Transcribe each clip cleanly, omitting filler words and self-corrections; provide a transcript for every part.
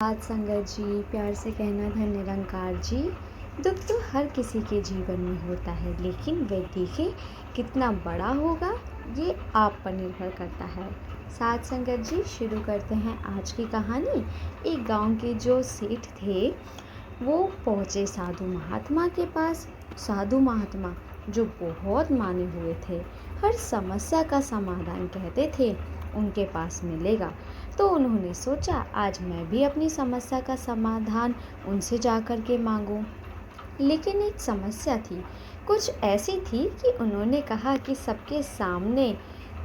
आज संगत जी, प्यार से कहना धन निरंकार जी। दुख तो हर किसी के जीवन में होता है, लेकिन वह देखे कितना बड़ा होगा ये आप पर निर्भर करता है। साथ संगत जी, शुरू करते हैं आज की कहानी। एक गांव के जो सेठ थे वो पहुँचे साधु महात्मा के पास। साधु महात्मा जो बहुत माने हुए थे, हर समस्या का समाधान कहते थे उनके पास मिलेगा। तो उन्होंने सोचा आज मैं भी अपनी समस्या का समाधान उनसे जा कर के मांगूं। लेकिन एक समस्या थी, कुछ ऐसी थी कि उन्होंने कहा कि सबके सामने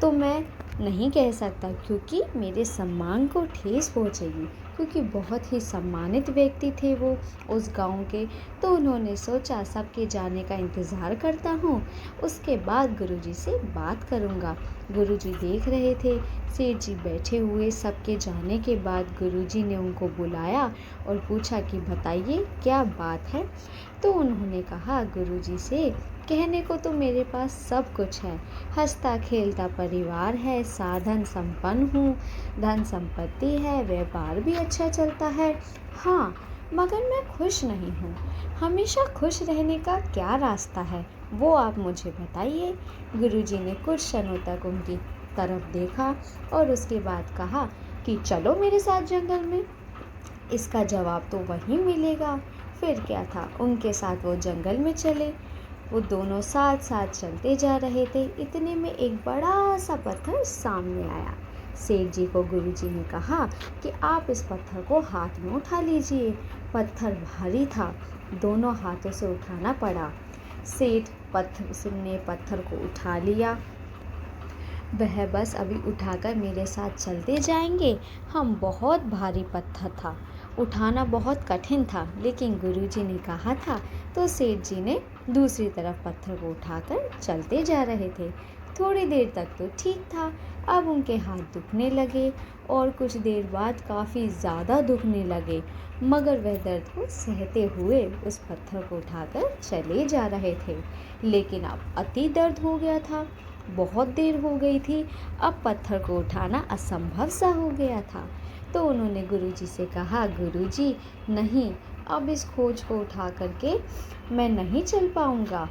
तो मैं नहीं कह सकता, क्योंकि मेरे सम्मान को ठेस पहुंचेगी, क्योंकि बहुत ही सम्मानित व्यक्ति थे वो उस गांव के। तो उन्होंने सोचा सबके जाने का इंतज़ार करता हूँ, उसके बाद गुरुजी से बात करूँगा। गुरुजी देख रहे थे सेठ जी बैठे हुए। सबके जाने के बाद गुरुजी ने उनको बुलाया और पूछा कि बताइए क्या बात है। तो उन्होंने कहा गुरुजी से, कहने को तो मेरे पास सब कुछ है, हंसता खेलता परिवार है, साधन संपन्न हूँ, धन संपत्ति है, व्यापार भी अच्छा चलता है, हाँ मगर मैं खुश नहीं हूँ। हमेशा खुश रहने का क्या रास्ता है वो आप मुझे बताइए। गुरुजी ने कुछ क्षणों तक उनकी तरफ देखा और उसके बाद कहा कि चलो मेरे साथ जंगल में। इसका जवाब तो वहीं मिलेगा। फिर क्या था, उनके साथ वो जंगल में चले। वो दोनों साथ साथ चलते जा रहे थे। इतने में एक बड़ा सा पत्थर सामने आया। सेठ जी को गुरुजी ने कहा कि आप इस पत्थर को हाथ में उठा लीजिए। पत्थर भारी था, दोनों हाथों से उठाना पड़ा। सेठ ने पत्थर को उठा लिया। वह बस अभी उठाकर मेरे साथ चलते जाएंगे। हम बहुत भारी पत्थर था, उठाना बहुत कठिन था, लेकिन गुरुजी ने कहा था तो सेठ जी ने दूसरी तरफ पत्थर को उठाकर चलते जा रहे थे। थोड़ी देर तक तो ठीक था, अब उनके हाथ दुखने लगे और कुछ देर बाद काफ़ी ज़्यादा दुखने लगे, मगर वह दर्द को सहते हुए उस पत्थर को उठाकर चले जा रहे थे। लेकिन अब अति दर्द हो गया था, बहुत देर हो गई थी, अब पत्थर को उठाना असंभव सा हो गया था। तो उन्होंने गुरुजी से कहा गुरुजी नहीं, अब इस खोज को उठा करके मैं नहीं चल पाऊँगा।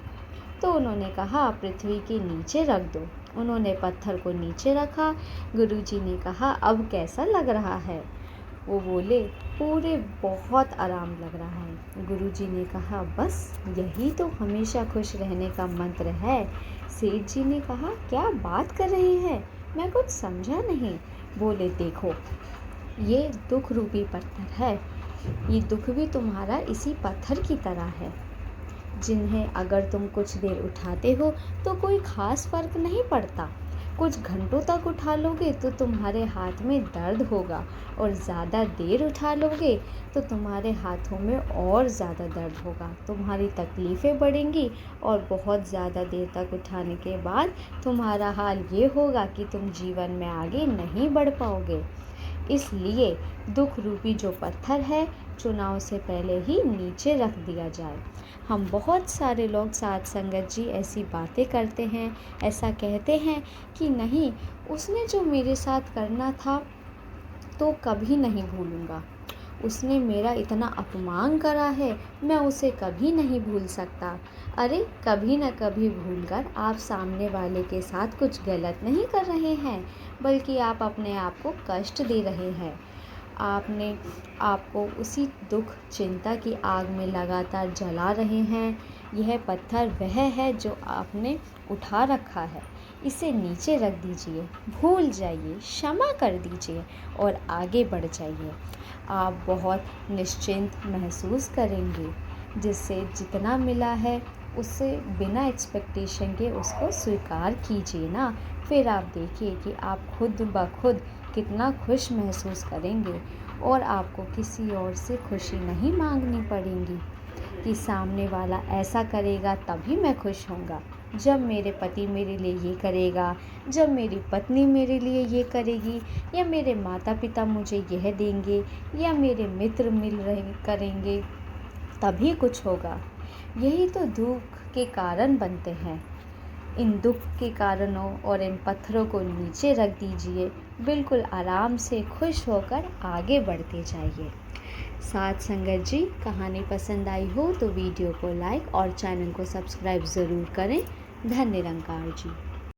तो उन्होंने कहा पृथ्वी के नीचे रख दो। उन्होंने पत्थर को नीचे रखा। गुरुजी ने कहा अब कैसा लग रहा है? वो बोले पूरे बहुत आराम लग रहा है। गुरुजी ने कहा बस यही तो हमेशा खुश रहने का मंत्र है। सेठ जी ने कहा क्या बात कर रहे हैं, मैं कुछ समझा नहीं। बोले देखो, ये दुख रूपी पत्थर है, ये दुख भी तुम्हारा इसी पत्थर की तरह है, जिन्हें अगर तुम कुछ देर उठाते हो तो कोई ख़ास फ़र्क नहीं पड़ता। कुछ घंटों तक उठा लोगे तो तुम्हारे हाथ में दर्द होगा, और ज़्यादा देर उठा लोगे तो तुम्हारे हाथों में और ज़्यादा दर्द होगा, तुम्हारी तकलीफ़ें बढ़ेंगी, और बहुत ज़्यादा देर तक उठाने के बाद तुम्हारा हाल ये होगा कि तुम जीवन में आगे नहीं बढ़ पाओगे। इसलिए दुख रूपी जो पत्थर है, चुनाव से पहले ही नीचे रख दिया जाए। हम बहुत सारे लोग साथ संगत जी ऐसी बातें करते हैं, ऐसा कहते हैं कि नहीं उसने जो मेरे साथ करना था तो कभी नहीं भूलूंगा, उसने मेरा इतना अपमान करा है, मैं उसे कभी नहीं भूल सकता। अरे कभी न कभी भूलकर आप सामने वाले के साथ कुछ गलत नहीं कर रहे हैं, बल्कि आप अपने आप को कष्ट दे रहे हैं। आपने आपको उसी दुख चिंता की आग में लगातार जला रहे हैं। यह पत्थर वह है जो आपने उठा रखा है, इसे नीचे रख दीजिए, भूल जाइए, क्षमा कर दीजिए और आगे बढ़ जाइए। आप बहुत निश्चिंत महसूस करेंगे। जिससे जितना मिला है उससे बिना एक्सपेक्टेशन के उसको स्वीकार कीजिए ना। फिर आप देखिए कि आप खुद ब खुद कितना खुश महसूस करेंगे, और आपको किसी और से खुशी नहीं मांगनी पड़ेगी कि सामने वाला ऐसा करेगा तभी मैं खुश होऊंगा, जब मेरे पति मेरे लिए ये करेगा, जब मेरी पत्नी मेरे लिए ये करेगी, या मेरे माता पिता मुझे यह देंगे, या मेरे मित्र मिल रहे करेंगे, तभी कुछ होगा। यही तो दुख के कारण बनते हैं। इन दुख के कारणों और इन पत्थरों को नीचे रख दीजिए, बिल्कुल आराम से खुश होकर आगे बढ़ते जाइए। साथ संगत जी, कहानी पसंद आई हो तो वीडियो को लाइक और चैनल को सब्सक्राइब ज़रूर करें। धन्य निरंकार जी।